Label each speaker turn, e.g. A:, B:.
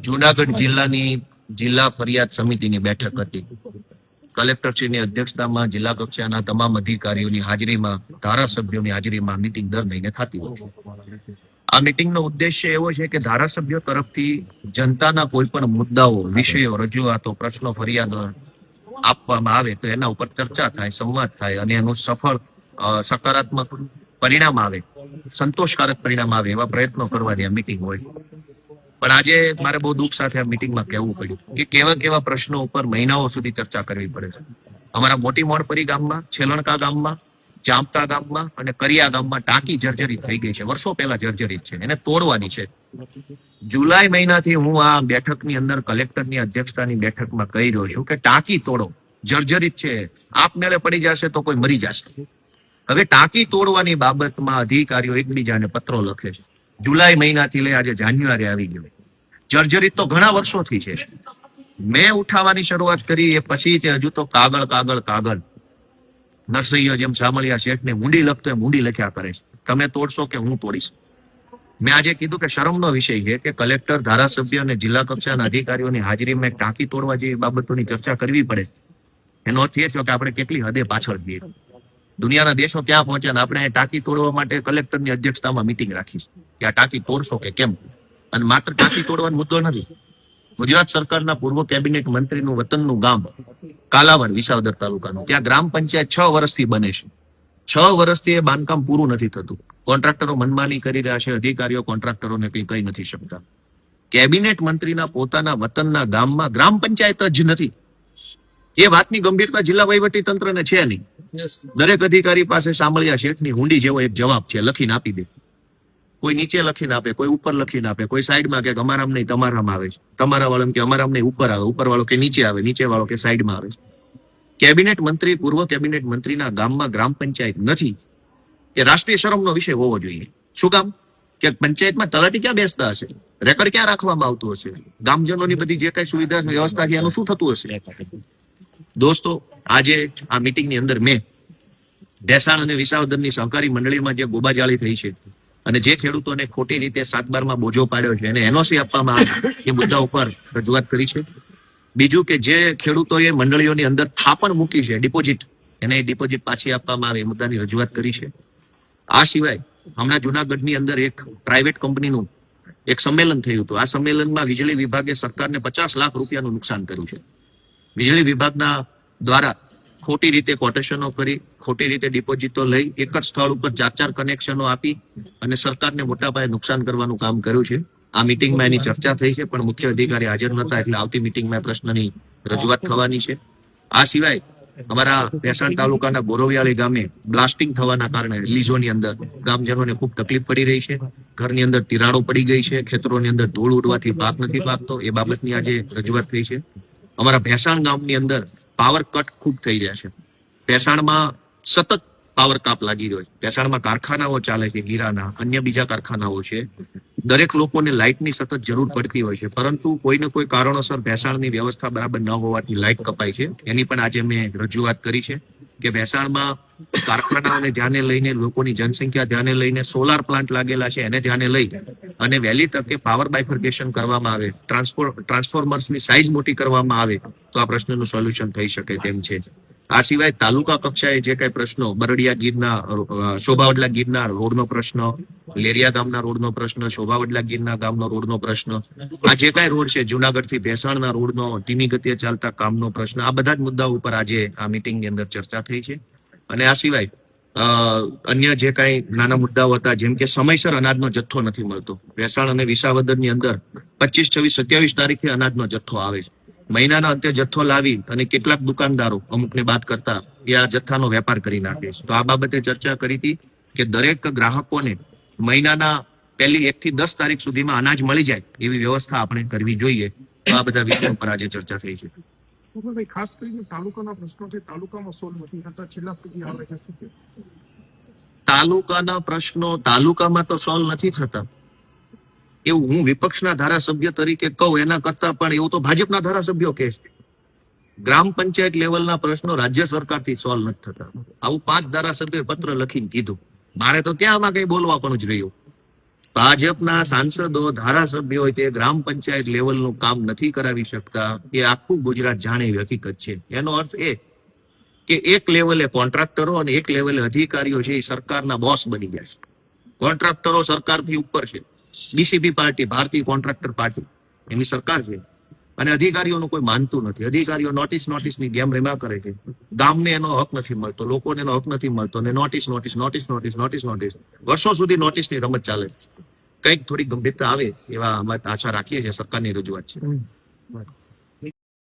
A: જુનાગઢ જિલ્લાની જિલ્લા ફરિયાદ સમિતિની બેઠક હતી. કલેક્ટરશ્રીની અધ્યક્ષતામાં જિલ્લા કક્ષાના તમામ અધિકારીઓની હાજરીમાં, ધારાસભ્યોની હાજરીમાં મીટિંગ દર મહિને થતી હોય છે. આ મીટિંગનો ઉદ્દેશ્ય એવો છે કે ધારાસભ્યો તરફથી જનતાના કોઈ પણ મુદ્દાઓ, વિષયો, રજૂઆતો, પ્રશ્નો, ફરિયાદો આપવામાં આવે તો એના ઉપર ચર્ચા થાય, સંવાદ થાય અને એનું સફળ સકારાત્મક પરિણામ આવે, સંતોષકારક પરિણામ આવે એવા પ્રયત્નો કરવાની આ મીટિંગ હોય. પણ આજે મારે બહુ દુઃખ સાથે આ મીટિંગમાં કહેવું પડ્યું કે કેવા કેવા પ્રશ્નો ઉપર મહિનાઓ સુધી ચર્ચા કરવી પડે છે. અમારા મોટી મોડપરી ગામમાં, છેલણકા ગામમાં, જામતા ગામમાં અને કરિયા ગામમાં ટાંકી જર્જરિત થઈ ગઈ છે. વર્ષો પહેલા જર્જરિત છે, એને તોડવાની છે. જુલાઈ મહિનાથી હું આ બેઠકની અંદર કલેક્ટરની અધ્યક્ષતાની બેઠકમાં કહી રહ્યો છું કે ટાંકી તોડો, જર્જરિત છે, આપમેળે પડી જશે તો કોઈ મરી જશે. હવે ટાંકી તોડવાની બાબતમાં અધિકારીઓ એકબીજાને પત્રો લખે છે. જુલાઈ મહિનાથી લઈ આજે જાન્યુઆરી આવી ગયો. જર્જરિત તો ઘણા વર્ષોથી છે. મેં ઉઠાવવાની શરૂઆત કરી એ પછી તે હજુ તો કાગળ નરસૈયો જેમ સામળિયા શેઠને મૂંડી લખતો એ મૂંડી લખ્યા કરે છે. તમે તોડશો કે હું તોડીશ? મેં આજે કીધું કે શરમનો વિષય છે કે કલેક્ટર, ધારાસભ્ય અને જિલ્લા કક્ષાના અધિકારીઓની હાજરીમાં ટાંકી તોડવા જેવી બાબતોની ચર્ચા કરવી પડે. એનો અર્થ એ છે કે આપણે કેટલી હદે પાછળ છીએ. દુનિયાના દેશો ક્યાં પહોંચ્યા, આપણે ટાંકી તોડવા માટે કલેક્ટરની અધ્યક્ષતામાં મીટિંગ રાખી કે આ ટાંકી તોડશો કે કેમ. અને માત્ર ટાંકી તોડવાનો મુદ્દો નથી. ગુજરાત સરકારના પૂર્વ કેબિનેટ મંત્રીનું વતનનું ગામ કાલાવડ, વિસાવદર તાલુકાનું, ત્યાં ગ્રામ પંચાયત 6 વર્ષથી બને છે. 6 વર્ષથી એ બાંધકામ પૂરું નથી થતું. કોન્ટ્રાક્ટરો મનમાની કરી રહ્યા છે. અધિકારીઓ કોન્ટ્રાક્ટરોને કંઈ કહી નથી શકતા. કેબિનેટ મંત્રીના પોતાના વતનના ગામમાં ગ્રામ પંચાયત જ નથી. એ વાતની ગંભીરતા જિલ્લા વહીવટી તંત્રને છે નહીં. દરેક અધિકારી પાસે સામળિયા શેઠની હુંડી જેવો એક જવાબ છે, લખીને આપી દે. કોઈ નીચે લખીને આપે, કોઈ ઉપર લખીને આપે, કોઈ સાઈડમાં કે અમારામ નહીં તમારામાં આવે છે, તમારા વાળો કે અમારામ નહીં ઉપર આવે, ઉપર વાળો કે નીચે આવે, નીચે વાળો કે સાઈડમાં આવે છે. કેબિનેટ મંત્રી, પૂર્વ કેબિનેટ મંત્રીના ગામમાં ગ્રામ પંચાયત નથી એ રાષ્ટ્રીય શરમનો વિષય હોવો જોઈએ. શું કામ? કે પંચાયતમાં તલાટી ક્યાં બેસતા હશે, રેકર્ડ ક્યાં રાખવામાં આવતું હશે, ગામજનોની બધી જે કઈ સુવિધા વ્યવસ્થા છે એનું શું થતું હશે? દોસ્તો, આજે આ મીટિંગની અંદર મેં ભેસાણ અને વિસાવદરની સહકારી મંડળીમાં જે ગોબાજાળી થઈ છે અને જે ખેડૂતોને ખોટી રીતે 7/12માં બોજો પાડ્યો છે એને એનઓસી આપવામાં આવે એ મુદ્દા ઉપર રજૂઆત કરી છે. બીજું કે જે ખેડૂતોએ મંડળીઓની અંદર થાપણ મૂકી છે, ડિપોઝિટ, એને ડિપોઝિટ પાછી આપવામાં આવે એ મુદ્દાની રજૂઆત કરી છે. આ સિવાય હમણાં જુનાગઢની અંદર એક પ્રાઇવેટ કંપનીનું એક સંમેલન થયું હતું. આ સંમેલનમાં વીજળી વિભાગે સરકારને 50 લાખ રૂપિયાનું નુકસાન કર્યું છે. વીજળી વિભાગના દ્વારા ખોટી રીતે કોટેશનો કરી, ખોટી રીતે ડિપોઝિટો લઈ, એક જ સ્થળ ઉપર 4 કનેક્શનો આપી અને સરકારને મોટા પાયે નુકસાન કરવાનું કામ કર્યું છે. આ મીટિંગમાં એની ચર્ચા થઈ છે, પણ મુખ્ય અધિકારી હાજર નહોતા, એટલે આવતી મીટિંગમાં પ્રશ્નની રજૂઆત થવાની છે. આ સિવાય અમારા ભેસાણ તાલુકાના બોરવિયાળી ગામે બ્લાસ્ટિંગ થવાના કારણે રિલીઝોની અંદર ગામજનોને ખૂબ તકલીફ પડી રહી છે. ઘરની અંદર તિરાડો પડી ગઈ છે, ખેતરોની અંદર ધૂળ ઉડવાથી પાક નથી પાકતો, એ બાબતની આજે રજૂઆત થઈ છે. અમારા ભેસાણ ગામની અંદર પાવર કટ ખૂબ થઈ રહ્યા છે. ભેસાણમાં સતત પાવર કાપ લાગી રહ્યો છે. ભેસાણમાં કારખાનાઓ ચાલે છે, ગીરાના, અન્ય બીજા કારખાનાઓ છે. દરેક લોકોને લાઇટની સતત જરૂર પડતી હોય છે, પરંતુ કોઈને કોઈ કારણોસર ભેસાણની વ્યવસ્થા બરાબર ન હોવાથી લાઇટ કપાય છે. એની પણ આજે મેં રજૂઆત કરી છે કે ભેસાણમાં કારખાનાઓને ધ્યાને લઈને, લોકોની જનસંખ્યા ધ્યાને લઈને, સોલાર પ્લાન્ટ લાગેલા છે એને ધ્યાને લઈ અને વહેલી તકે પાવર બાયફર્કેશન કરવામાં આવે, ટ્રાન્સફોર્મર્સની સાઇઝ મોટી કરવામાં આવે તો આ પ્રશ્નનું સોલ્યુશન થઈ શકે તેમ છે. આ સિવાય તાલુકા કક્ષાએ જે કઈ પ્રશ્નો, બરડિયા ગીરના, શોભાવડલા ગીરના રોડનો પ્રશ્ન, લેરિયા ગામના રોડનો પ્રશ્ન, શોભાવડલા ગીરના ગામનો રોડનો પ્રશ્ન, આ જે કઈ રોડ છે, જુનાગઢ થી ભેસાણના રોડનો ધીમી ગતિએ ચાલતા કામનો પ્રશ્ન, આ બધા જ મુદ્દાઓ ઉપર આજે આ મીટિંગની અંદર ચર્ચા થઈ છે. અને આ સિવાય અન્ય જે કઈ નાના મુદ્દાઓ હતા, જેમ કે સમયસર અનાજનો જથ્થો નથી મળતો. ભેસાણ અને વિસાવદરની અંદર 25, 26, 27 તારીખે અનાજનો જથ્થો આવે છે. મહિનાના અંતે જથ્થો લાવી અને કેટલાક દુકાનદારો, અમુકને બાદ કરતા, એ આ જથ્થાનો વેપાર કરી નાખે છે. તો આ બાબતે ચર્ચા કરી હતી કે દરેક ગ્રાહકોને મહિનાના પહેલી 1 થી 10 તારીખ સુધીમાં અનાજ મળી જાય એવી વ્યવસ્થા આપણે કરવી જોઈએ. તો આ બધા વિષયો પર આજે ચર્ચા થઈ છે.
B: ખાસ કરીને તાલુકાના પ્રશ્નો છે, તાલુકામાં સોલ્વ નથી થતા, છેલ્લા સુધી આવે છે.
A: તાલુકાના પ્રશ્નો તાલુકામાં તો સોલ્વ નથી થતા એવું હું વિપક્ષના ધારાસભ્ય તરીકે કહું એના કરતા પણ એવું તો ભાજપના ધારાસભ્યો કહે છે. ગ્રામ પંચાયત લેવલના પ્રશ્નો રાજ્ય સરકારથી સોલ્વ નથી થતા. આવું 5 ધારાસભ્યોએ પત્ર લખીને કીધું. મારે તો ક્યાં આમાં કઈ બોલવા પણ જ રહ્યું. ભાજપના સાંસદો ધારાસભ્યો હોય તે ગ્રામ પંચાયત લેવલનું કામ નથી કરાવી શકતા એ આખું ગુજરાત જાણે એવી હકીકત છે. એનો અર્થ એ કે એક લેવલે કોન્ટ્રાક્ટરો અને એક લેવલે અધિકારીઓ છે એ સરકારના બોસ બની ગયા છે. કોન્ટ્રાક્ટરો સરકારથી ઉપર છે. બીસીપી પાર્ટી, ભારતીય કોન્ટ્રાક્ટર પાર્ટી, એની સરકાર છે અને અધિકારીઓનું કોઈ માનતું નથી. અધિકારીઓ નોટિસની ગેમ રમ્યા કરે છે. ગામને એનો હક નથી મળતો, લોકોને એનો હક નથી મળતો અને નોટિસ. વર્ષો સુધી નોટિસની રમત ચાલે. કંઈક થોડી ગંભીરતા આવે એવા અમે આશા રાખીએ છીએ. સરકારની રજૂઆત છે.